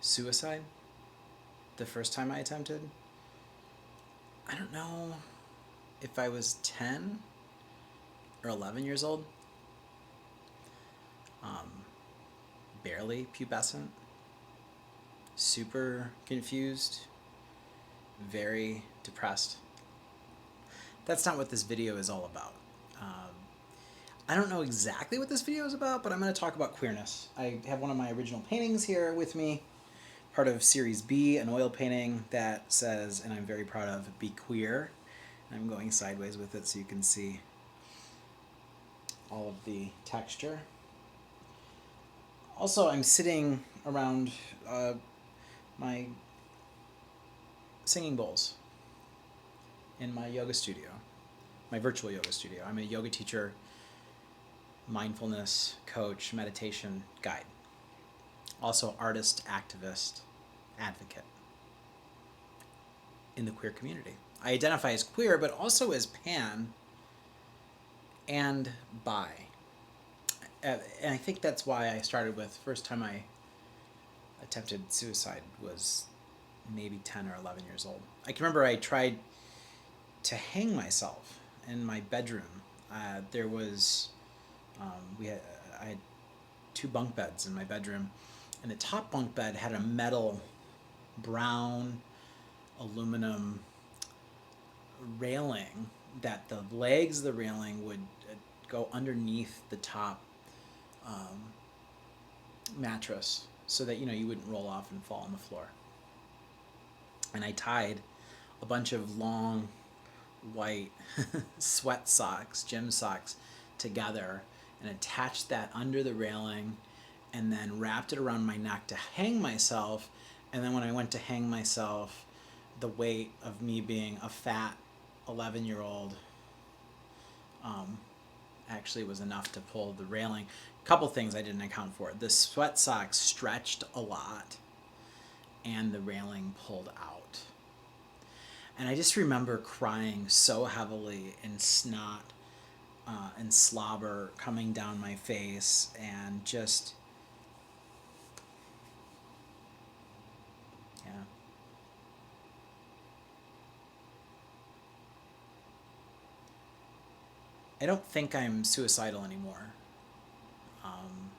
Suicide, the first time I attempted, I don't know if I was 10 or 11 years old, um, barely pubescent, super confused, very depressed. That's not what this video is all about. Um, I don't know exactly what this video is about, but I'm going to talk about queerness. I have one of my original paintings here with me, part of Series B, an oil painting that says, and I'm very proud of, "Be queer." I'm going sideways with it so you can see all of the texture. Also, I'm sitting around my singing bowls in my yoga studio, my virtual yoga studio. I'm a yoga teacher, mindfulness coach, meditation guide. Also, artist, activist, advocate in the queer community. I identify as queer, but also as pan and bi. And I think that's why I started with, first time I attempted suicide was maybe 10 or 11 years old. I can remember I tried to hang myself in my bedroom. There was, I had two bunk beds in my bedroom, and the top bunk bed had a metal, brown, aluminum railing that the legs of the railing would go underneath the top mattress so that you wouldn't roll off and fall on the floor. And I tied a bunch of long white sweat socks, gym socks, together and attached that under the railing and then wrapped it around my neck to hang myself. And then when I went to hang myself, the weight of me being a fat 11-year-old actually was enough to pull the railing. A couple things I didn't account for. The sweat socks stretched a lot and the railing pulled out. And I just remember crying so heavily, and snot and slobber coming down my face, and just, yeah. I don't think I'm suicidal anymore. Um,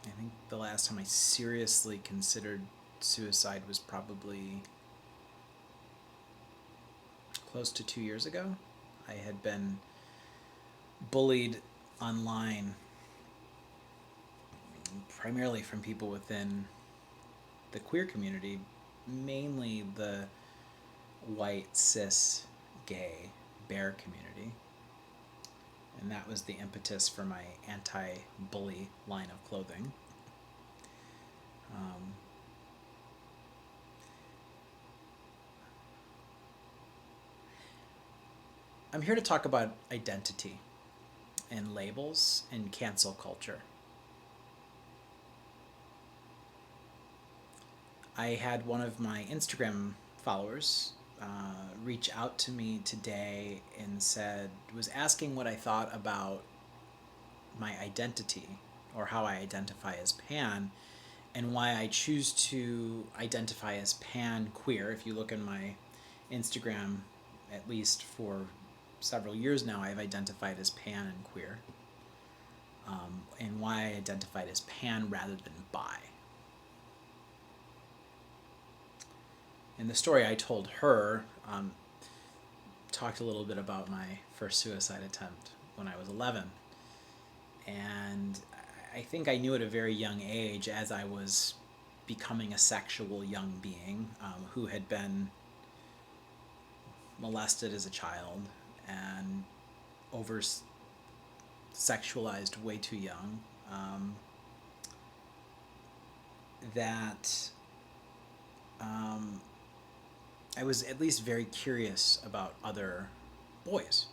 I think the last time I seriously considered suicide was probably close to 2 years ago. I had been bullied online, primarily from people within the queer community, mainly the white, cis, gay, bear community. And that was the impetus for my anti-bully line of clothing. I'm here to talk about identity and labels and cancel culture. I had one of my Instagram followers reach out to me today and was asking what I thought about my identity, or how I identify as pan, and why I choose to identify as pan queer. If you look in my Instagram, at least for several years now, I've identified as pan and queer, and why I identified as pan rather than bi. And the story I told her talked a little bit about my first suicide attempt when I was 11. And I think I knew at a very young age, as I was becoming a sexual young being who had been molested as a child and over sexualized way too young, that I was at least very curious about other boys.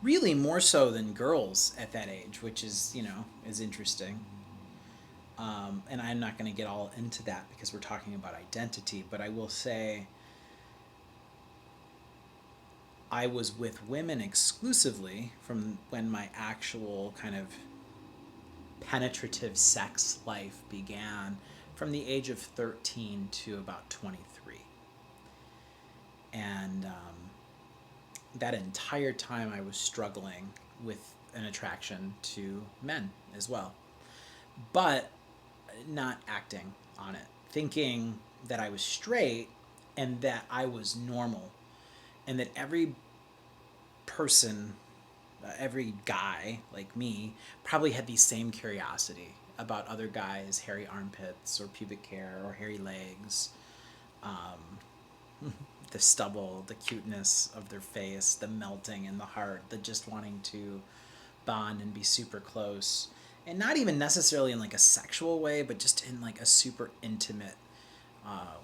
Really more so than girls at that age, which is interesting. And I'm not going to get all into that because we're talking about identity, but I will say I was with women exclusively from when my actual kind of penetrative sex life began, from the age of 13 to about 23. And that entire time I was struggling with an attraction to men as well, but not acting on it, thinking that I was straight and that I was normal, and that every person, every guy like me, probably had the same curiosity about other guys' hairy armpits or pubic hair or hairy legs, the stubble, the cuteness of their face, the melting in the heart, the just wanting to bond and be super close. And not even necessarily in like a sexual way, but just in like a super intimate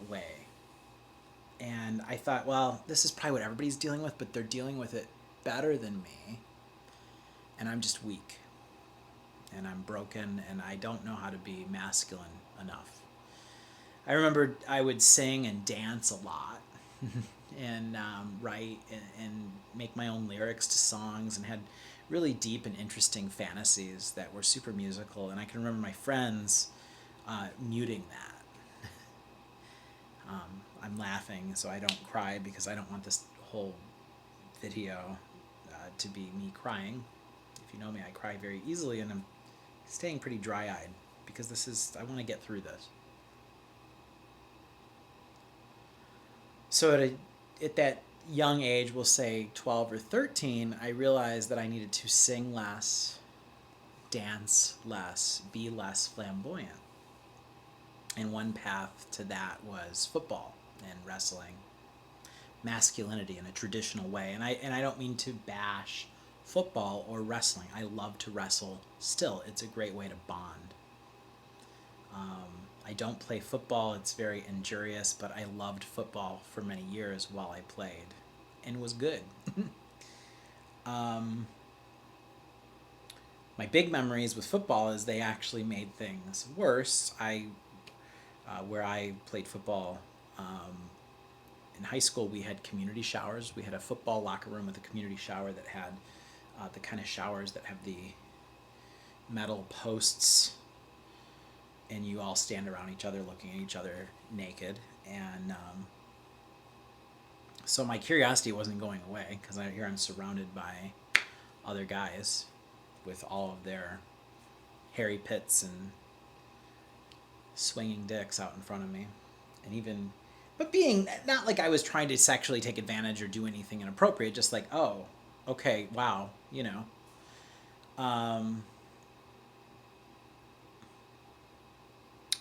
way. And I thought, well, this is probably what everybody's dealing with, but they're dealing with it better than me. And I'm just weak. And I'm broken, and I don't know how to be masculine enough. I remember I would sing and dance a lot, and write and make my own lyrics to songs, and had really deep and interesting fantasies that were super musical. And I can remember my friends muting that. I'm laughing so I don't cry, because I don't want this whole video to be me crying. If you know me, I cry very easily, and I'm staying pretty dry-eyed because I want to get through this. So at that young age, we'll say 12 or 13, I realized that I needed to sing less, dance less, be less flamboyant. And one path to that was football and wrestling, masculinity in a traditional way. And I don't mean to bash football or wrestling. I love to wrestle still. It's a great way to bond. I don't play football. It's very injurious, but I loved football for many years while I played, and was good. My big memories with football is they actually made things worse. Where I played football, in high school, we had community showers. We had a football locker room with a community shower that had the kind of showers that have the metal posts, and you all stand around each other looking at each other naked. And so my curiosity wasn't going away, because here I'm surrounded by other guys with all of their hairy pits and swinging dicks out in front of me. And even, but being, not like I was trying to sexually take advantage or do anything inappropriate, just like, oh, okay, wow, you know.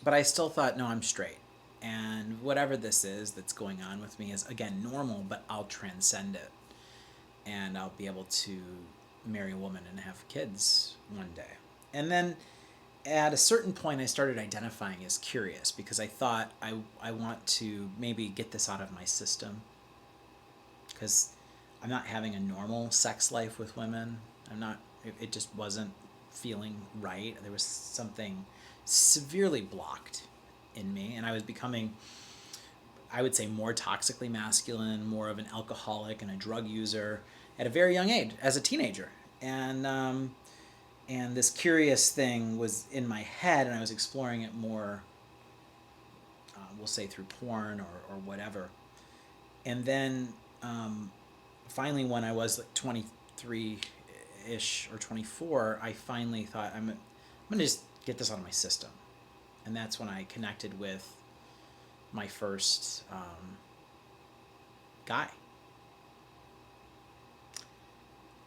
But I still thought, no, I'm straight. And whatever this is that's going on with me is, again, normal, but I'll transcend it. And I'll be able to marry a woman and have kids one day. And then at a certain point, I started identifying as curious, because I thought I want to maybe get this out of my system, because I'm not having a normal sex life with women. It just wasn't feeling right. There was something severely blocked in me, and I was becoming, I would say, more toxically masculine, more of an alcoholic and a drug user at a very young age, as a teenager. And this curious thing was in my head, and I was exploring it more, we'll say through porn or whatever. And then finally, when I was like 23-ish or 24, I finally thought, I'm going to just get this out of my system. And that's when I connected with my first guy.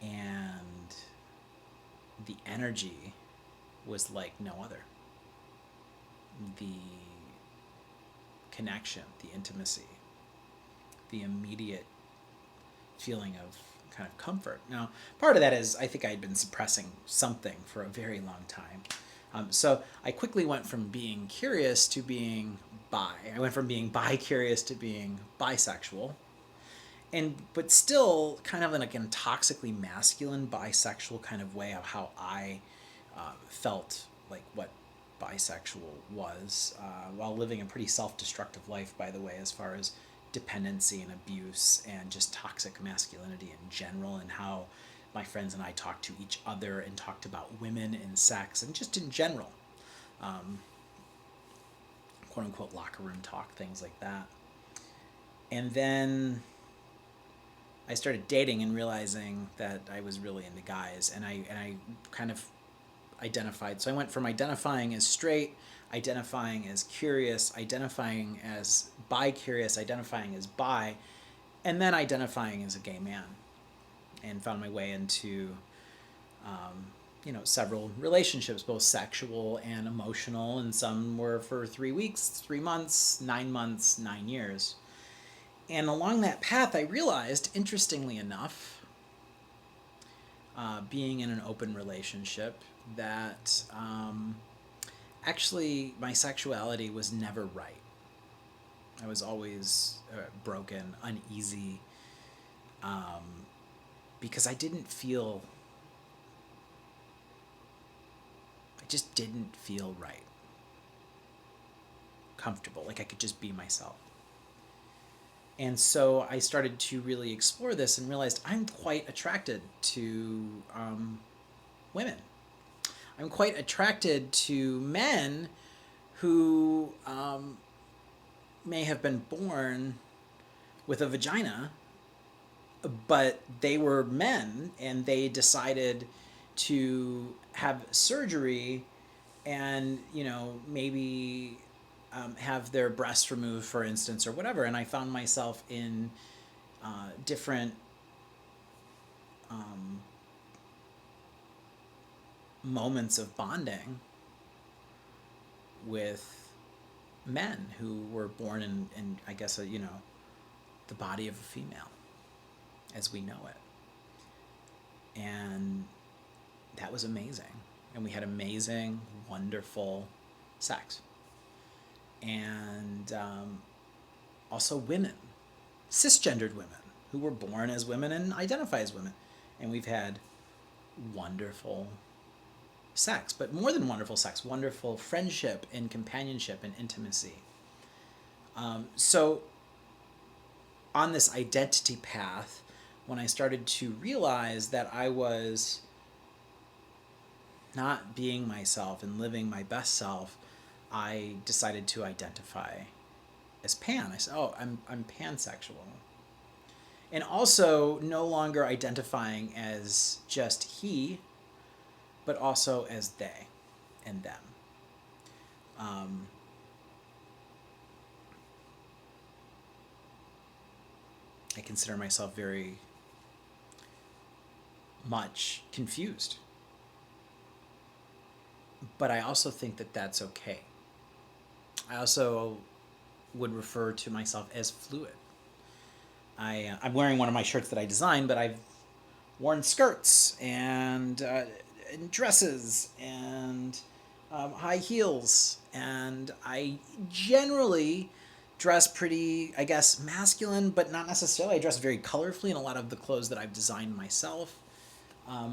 And the energy was like no other. The connection, the intimacy, the immediate feeling of kind of comfort. Now, part of that is I think I had been suppressing something for a very long time. So I quickly went from being curious to being bi. I went from being bi-curious to being bisexual. But still kind of in like a toxically masculine bisexual kind of way of how I felt like what bisexual was, while living a pretty self-destructive life, by the way, as far as dependency and abuse and just toxic masculinity in general, and how my friends and I talked to each other and talked about women and sex and just in general. quote unquote locker room talk, things like that. And then I started dating and realizing that I was really into guys, and I kind of identified. So I went from identifying as straight, identifying as curious, identifying as bi-curious, identifying as bi, and then identifying as a gay man, and found my way into several relationships, both sexual and emotional, and some were for 3 weeks, 3 months, 9 months, 9 years. And along that path, I realized, interestingly enough, being in an open relationship, that actually my sexuality was never right. I was always broken, uneasy, because I just didn't feel right, comfortable, like I could just be myself. And so I started to really explore this and realized I'm quite attracted to women. I'm quite attracted to men who may have been born with a vagina, but they were men and they decided to have surgery and, maybe have their breasts removed, for instance, or whatever. And I found myself in different moments of bonding with men who were born in I guess, the body of a female as we know it. And that was amazing. And we had amazing, wonderful sex. And also women, cisgendered women, who were born as women and identify as women. And we've had wonderful sex, but more than wonderful sex, wonderful friendship and companionship and intimacy. So on this identity path, when I started to realize that I was not being myself and living my best self, I decided to identify as pan. I said, oh, I'm pansexual. And also no longer identifying as just he, but also as they and them. I consider myself very much confused. But I also think that that's okay. I also would refer to myself as fluid. I'm wearing one of my shirts that I designed, but I've worn skirts and dresses and high heels, and I generally dress pretty, I guess, masculine, but not necessarily. I dress very colorfully in a lot of the clothes that I've designed myself.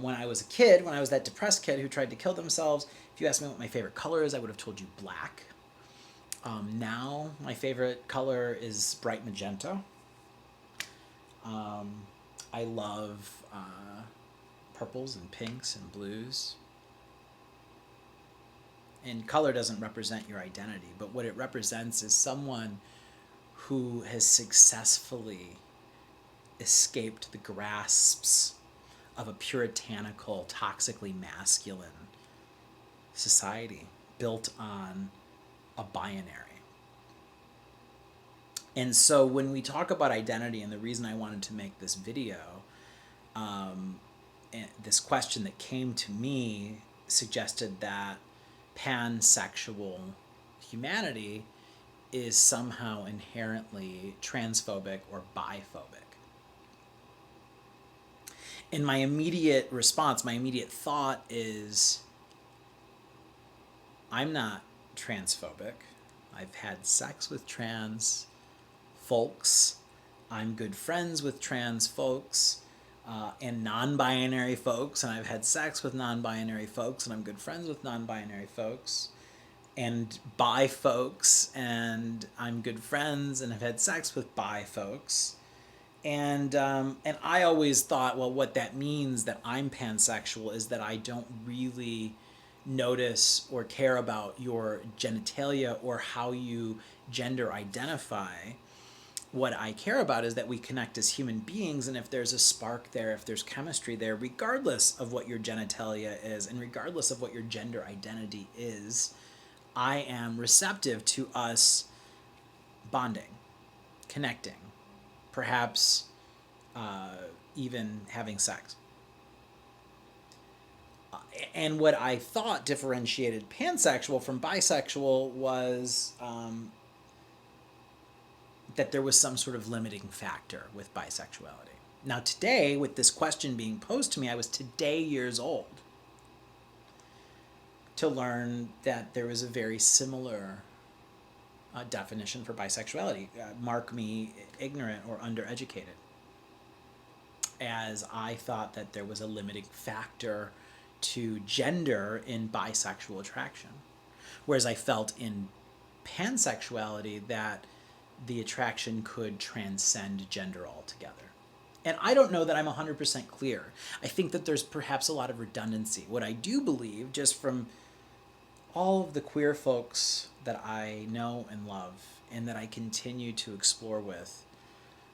When I was a kid, when I was that depressed kid who tried to kill themselves, if you asked me what my favorite color is, I would have told you black. Now, my favorite color is bright magenta. I love purples and pinks and blues. And color doesn't represent your identity, but what it represents is someone who has successfully escaped the grasps of a puritanical, toxically masculine society built on a binary. And so when we talk about identity, and the reason I wanted to make this video, this question that came to me suggested that pansexual humanity is somehow inherently transphobic or biphobic. And my immediate response, my immediate thought is, I'm not transphobic. I've had sex with trans folks. I'm good friends with trans folks and non-binary folks, and I've had sex with non-binary folks, and I'm good friends with non-binary folks and bi folks, and I'm good friends and have had sex with bi folks. And I always thought, well, what that means that I'm pansexual is that I don't really notice or care about your genitalia or how you gender identify. What I care about is that we connect as human beings, and if there's a spark there, if there's chemistry there, regardless of what your genitalia is and regardless of what your gender identity is, I am receptive to us bonding, connecting, perhaps even having sex. And what I thought differentiated pansexual from bisexual was that there was some sort of limiting factor with bisexuality. Now today, with this question being posed to me, I was today years old to learn that there was a very similar definition for bisexuality. Mark me ignorant or undereducated, as I thought that there was a limiting factor to gender in bisexual attraction, whereas I felt in pansexuality that the attraction could transcend gender altogether. And I don't know that I'm 100% clear. I think that there's perhaps a lot of redundancy. What I do believe, just from all of the queer folks that I know and love and that I continue to explore with,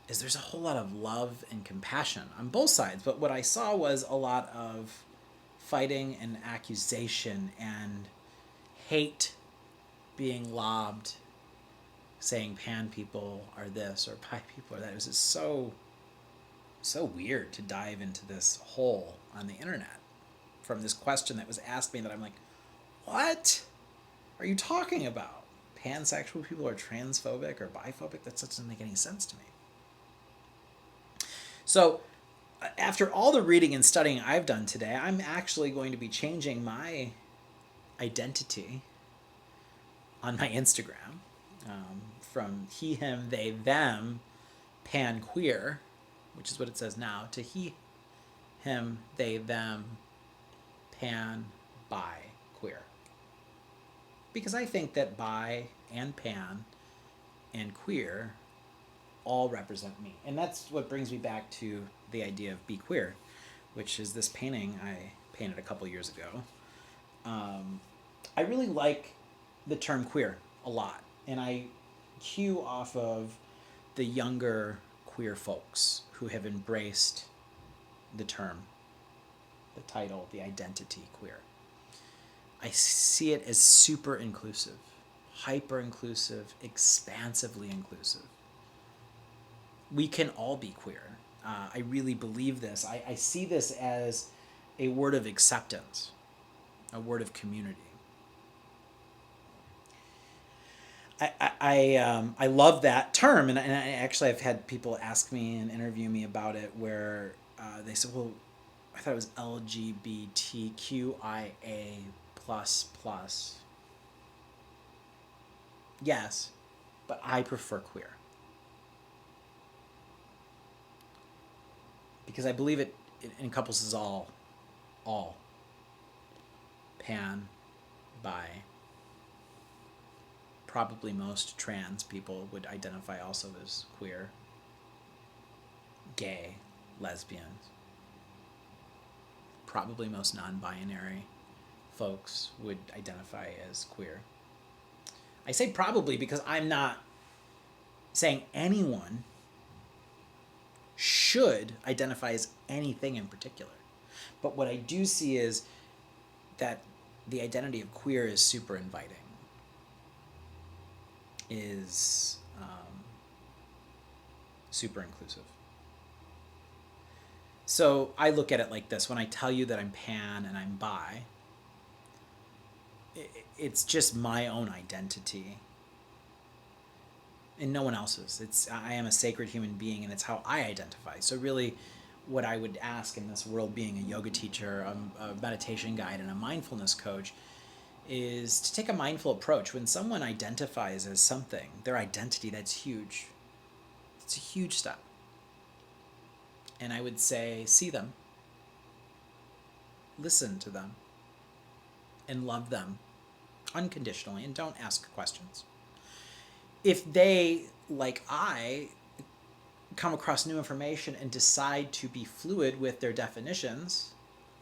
is there's a whole lot of love and compassion on both sides. But what I saw was a lot of fighting and accusation and hate being lobbed, saying pan people are this or bi people are that. It was just so weird to dive into this hole on the internet from this question that was asked me that I'm like, what are you talking about? Pansexual people are transphobic or biphobic? That doesn't make any sense to me. So after all the reading and studying I've done today, I'm actually going to be changing my identity on my Instagram from he, him, they, them, pan queer, which is what it says now, to he, him, they, them, pan, bi, queer. Because I think that bi and pan and queer all represent me. And that's what brings me back to the idea of be queer, which is this painting I painted a couple years ago. I really like the term queer a lot, and I cue off of the younger queer folks who have embraced the term, the title, the identity queer. I see it as super inclusive, hyper inclusive, expansively inclusive. We can all be queer. I really believe this. I see this as a word of acceptance, a word of community. I love that term, and I actually I've had people ask me and interview me about it where they said, well, I thought it was lgbtqia++. Yes, but I prefer queer. Because I believe it encompasses all. Pan, bi, probably most trans people would identify also as queer, gay, lesbians. Probably most non-binary folks would identify as queer. I say probably because I'm not saying anyone should identify as anything in particular. But what I do see is that the identity of queer is super inviting, is super inclusive. So I look at it like this. When I tell you that I'm pan and I'm bi, it's just my own identity and no one else's. I am a sacred human being, and it's how I identify. So really, what I would ask in this world, being a yoga teacher, a meditation guide, and a mindfulness coach, is to take a mindful approach. When someone identifies as something, their identity, that's huge. It's a huge step. And I would say, see them, listen to them, and love them unconditionally, and don't ask questions. If they, like I, come across new information and decide to be fluid with their definitions,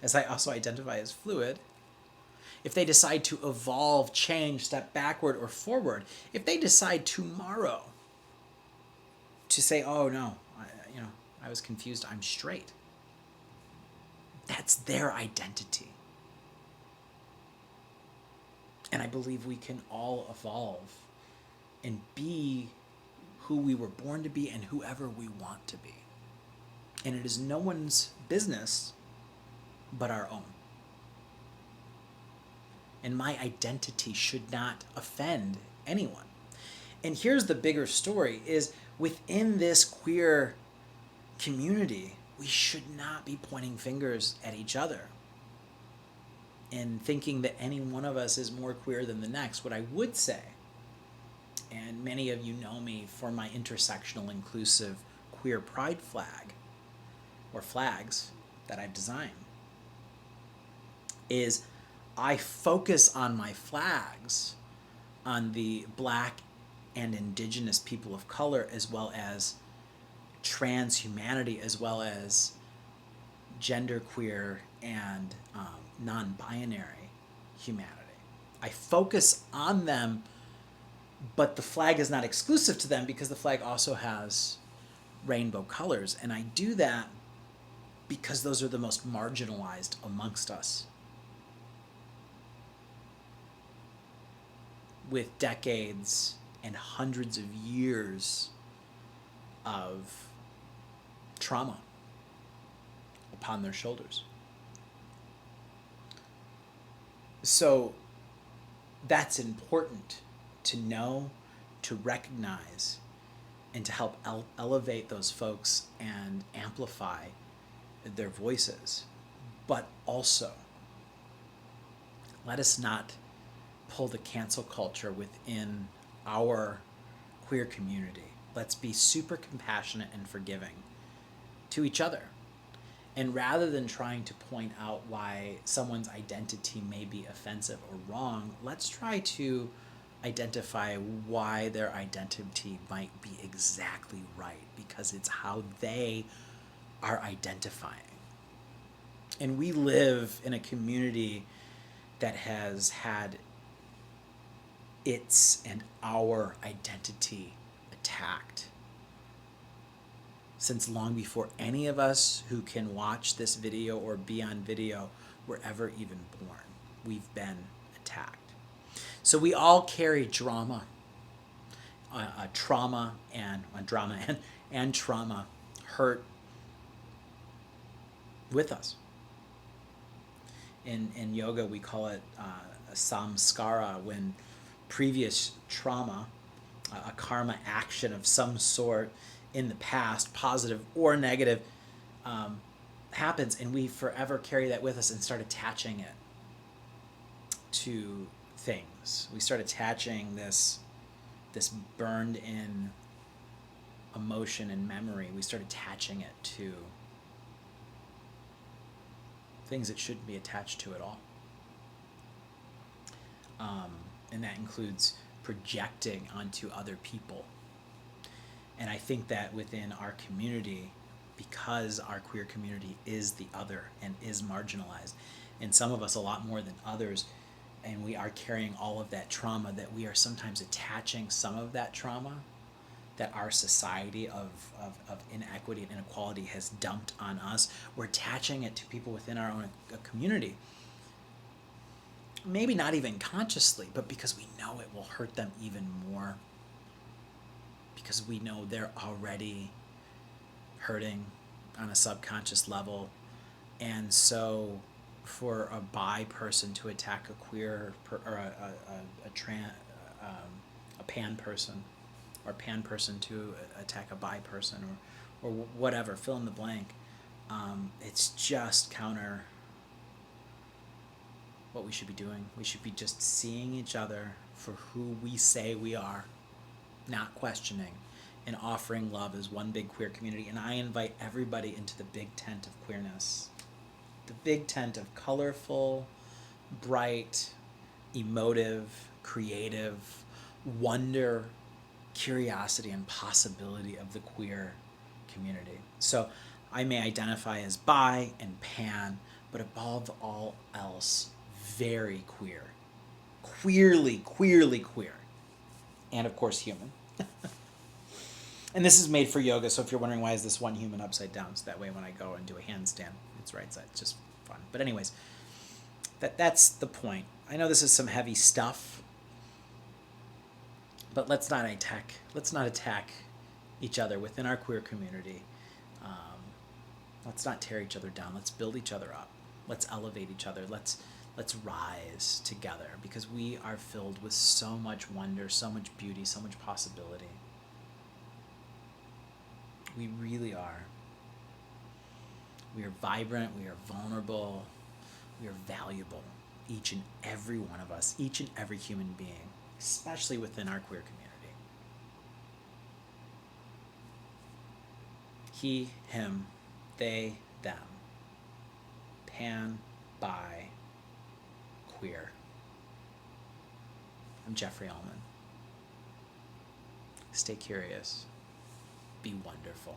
as I also identify as fluid, if they decide to evolve, change, step backward or forward, if they decide tomorrow to say, oh no, I was confused, I'm straight, that's their identity. And I believe we can all evolve and be who we were born to be and whoever we want to be. And it is no one's business but our own. And my identity should not offend anyone. And here's the bigger story is within this queer community, we should not be pointing fingers at each other and thinking that any one of us is more queer than the next. What I would say, and many of you know me for my intersectional inclusive queer pride flag or flags that I've designed, is I focus on my flags on the Black and Indigenous people of color, as well as trans humanity, as well as genderqueer and non-binary humanity. I focus on them, but the flag is not exclusive to them because the flag also has rainbow colors. And I do that because those are the most marginalized amongst us, with decades and hundreds of years of trauma upon their shoulders. So that's important to know, to recognize, and to help elevate those folks and amplify their voices. But also, let us not pull the cancel culture within our queer community. Let's be super compassionate and forgiving to each other. And rather than trying to point out why someone's identity may be offensive or wrong, let's try to identify why their identity might be exactly right, because it's how they are identifying. And we live in a community that has had its and our identity attacked since long before any of us who can watch this video or be on video were ever even born. We've been attacked. So we all carry trauma, trauma, hurt with us. In yoga, we call it a samskara, when previous trauma, a karma action of some sort in the past, positive or negative, happens, and we forever carry that with us and start attaching it to things. We start attaching this burned in emotion and memory. We start attaching it to things it shouldn't be attached to at all. And that includes projecting onto other people. And I think that within our community, because our queer community is the other and is marginalized, and some of us a lot more than others, and we are carrying all of that trauma, that we are sometimes attaching some of that trauma that our society of inequity and inequality has dumped on us. We're attaching it to people within our own community. Maybe not even consciously, but because we know it will hurt them even more. Because we know they're already hurting on a subconscious level. And so for a bi person to attack a queer or a pan person, or pan person to attack a bi person, or whatever, fill in the blank, it's just counter what we should be doing. We should be just seeing each other for who we say we are, not questioning, and offering love as one big queer community. And I invite everybody into the big tent of queerness, the big tent of colorful, bright, emotive, creative wonder, curiosity, and possibility of the queer community. So I may identify as bi and pan, but above all else, very queer. Queerly queer. And of course, human. And this is made for yoga, so if you're wondering why is this one human upside down, so that way when I go and do a handstand, it's right side. It's just fun. But anyways, that's the point. I know this is some heavy stuff, but let's not attack each other within our queer community. Let's not tear each other down. Let's build each other up. Let's elevate each other. Let's rise together, because we are filled with so much wonder, so much beauty, so much possibility. We really are. We are vibrant, we are vulnerable, we are valuable, each and every one of us, each and every human being, especially within our queer community. He, him, they, them. Pan, bi, queer. I'm Jeffrey Allman. Stay curious. Be wonderful.